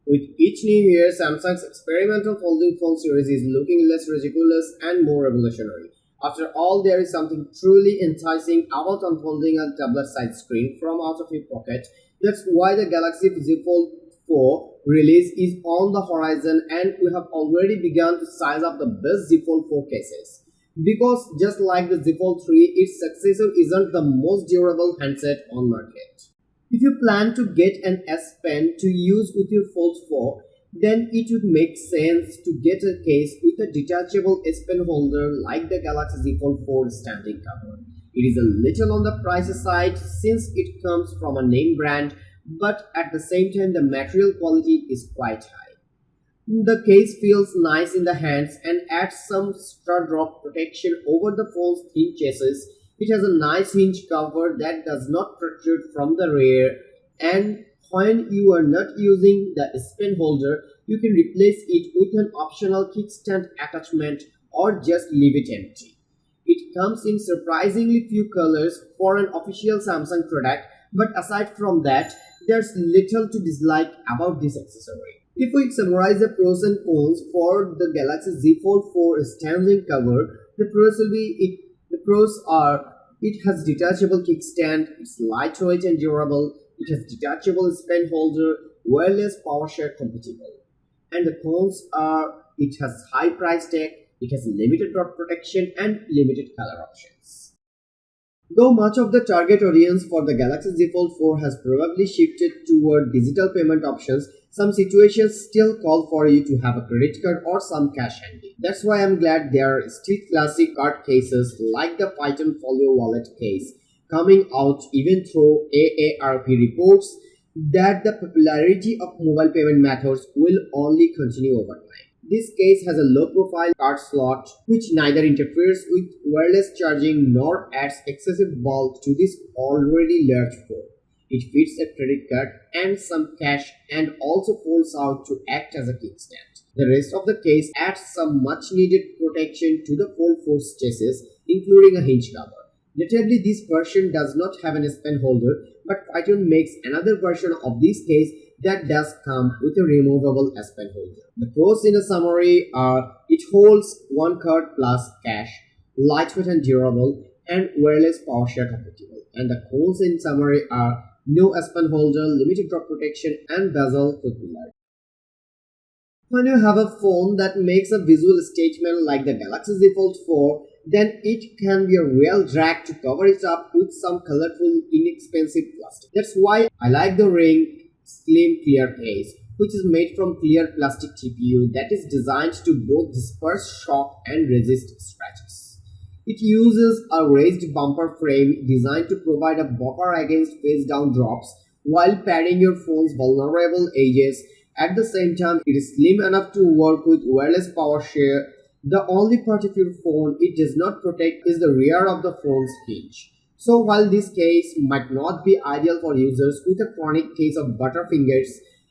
With each new year, Samsung's experimental folding phone series is looking less ridiculous and more revolutionary. After all, there is something truly enticing about unfolding a tablet-sized screen from out of your pocket. That's why the Galaxy Z Fold 4 release is on the horizon, and we have already begun to size up the best Z Fold 4 cases. Because just like the Z Fold 3, its successor isn't the most durable handset on market. If you plan to get an S Pen to use with your Fold 4, then it would make sense to get a case with a detachable S Pen holder like the Galaxy Z Fold 4 standing cover. It is a little on the pricey side since it comes from a name brand, but at the same time the material quality is quite high. The case feels nice in the hands and adds some stud drop protection over the phone's thin chassis. It has a nice hinge cover that does not protrude from the rear, and when you are not using the S Pen holder, you can replace it with an optional kickstand attachment or just leave it empty. It comes in surprisingly few colors for an official Samsung product, but aside from that, there's little to dislike about this accessory. If we summarize the pros and cons for the Galaxy Z Fold 4 standing cover, the pros are it has detachable kickstand, it's lightweight and durable, it has detachable S Pen holder, wireless power share compatible. And the cons are it has high price tag, it has limited dot protection and limited color options. Though much of the target audience for the Galaxy Z Fold 4 has probably shifted toward digital payment options, some situations still call for you to have a credit card or some cash handy. That's why I'm glad there are still classic card cases like the Python Folio wallet case coming out, even though AARP reports that the popularity of mobile payment methods will only continue over time. This case has a low-profile card slot which neither interferes with wireless charging nor adds excessive bulk to this already large phone. It fits a credit card and some cash and also folds out to act as a kickstand. The rest of the case adds some much-needed protection to the Fold 4's chassis, including a hinge cover. Notably, this version does not have an S Pen holder, but Python makes another version of this case that does come with a removable S Pen holder. The pros in a summary are it holds one card plus cash, lightweight and durable, and wireless power share compatible. And the cons in summary are no S Pen holder, limited drop protection, and bezel popularity. When you have a phone that makes a visual statement like the Galaxy Z Fold 4, then it can be a real drag to cover it up with some colorful, inexpensive plastic. That's why I like the Ring Slim Clear case, which is made from clear plastic TPU that is designed to both disperse shock and resist scratches. It uses a raised bumper frame designed to provide a buffer against face-down drops while padding your phone's vulnerable edges. At the same time, it is slim enough to work with wireless power share. The only part of your phone it does not protect is the rear of the phone's hinge. So while this case might not be ideal for users with a chronic case of butterfingers,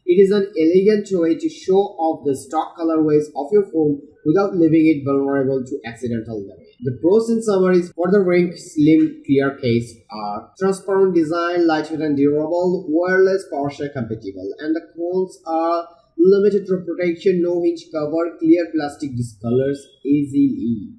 it is an elegant way to show off the stock colorways of your phone without leaving it vulnerable to accidental damage. The pros in summary for the Ring Slim Clear case are transparent design, lightweight and durable, wireless power share compatible, and the cons are limited drop protection, no hinge cover, clear plastic discolors easily.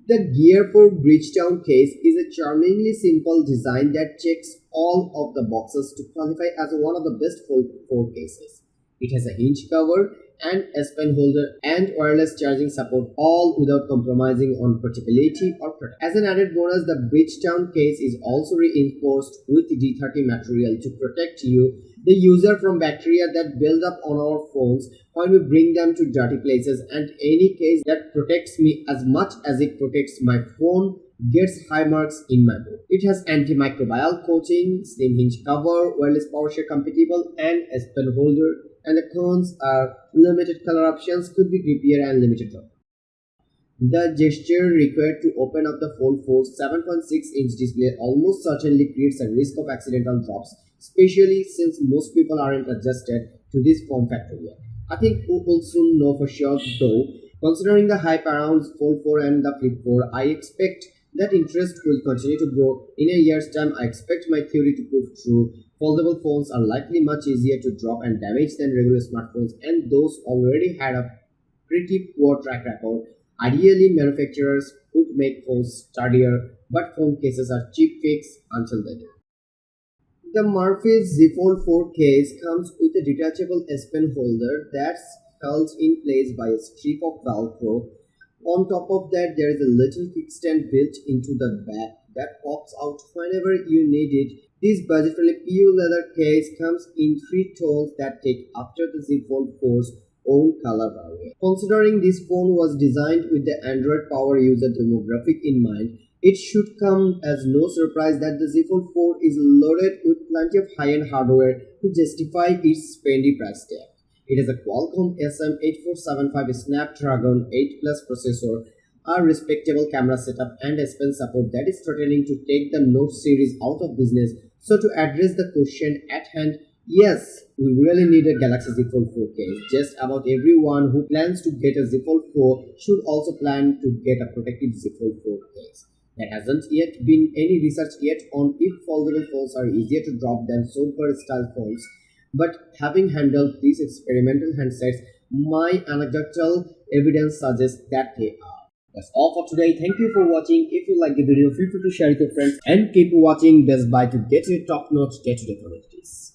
The Gear 4 Bridgetown case is a charmingly simple design that checks all of the boxes to qualify as one of the best Fold 4 cases. It has a hinge cover and S Pen holder and wireless charging support, all without compromising on portability or protection. As an added bonus, the Bridgetown case is also reinforced with D30 material to protect the user from bacteria that build up on our phones when we bring them to dirty places, and any case that protects me as much as it protects my phone gets high marks in my book. It has antimicrobial coating, slim hinge cover, wireless power share compatible, and S Pen holder. And the cons are limited color options, could be grippier and limited drop. The gesture required to open up the Fold 4's 7.6-inch display almost certainly creates a risk of accidental drops, especially since most people aren't adjusted to this form factor yet. I think we will soon know for sure though. Considering the hype around Fold 4 and the Flip 4, I expect That interest will continue to grow. In a year's time, I expect my theory to prove true. Foldable phones are likely much easier to drop and damage than regular smartphones, and those already had a pretty poor track record. Ideally, manufacturers would make phones sturdier, but phone cases are cheap fix until they do. The Murphy's Z Fold 4 case comes with a detachable S Pen holder that's held in place by a strip of Velcro. On top of that, there is a little kickstand built into the back that pops out whenever you need it. This budget-friendly PU leather case comes in three tones that take after the Z Fold 4's own color variant. Considering this phone was designed with the Android power user demographic in mind, it should come as no surprise that the Z Fold 4 is loaded with plenty of high-end hardware to justify its spendy price tag. It has a Qualcomm SM8475 Snapdragon 8 Plus processor, a respectable camera setup, and S Pen support that is threatening to take the Note series out of business. So to address the question at hand, yes, we really need a Galaxy Z Fold 4 case. Just about everyone who plans to get a Z Fold 4 should also plan to get a protected Z Fold 4 case. There hasn't yet been any research yet on if foldable phones are easier to drop than sober style phones, but having handled these experimental handsets, my anecdotal evidence suggests that they are. That's all for today. Thank you for watching. If you like the video, feel free to share it with your friends and keep watching Best Buy to get your top-notch day-to-day capabilities.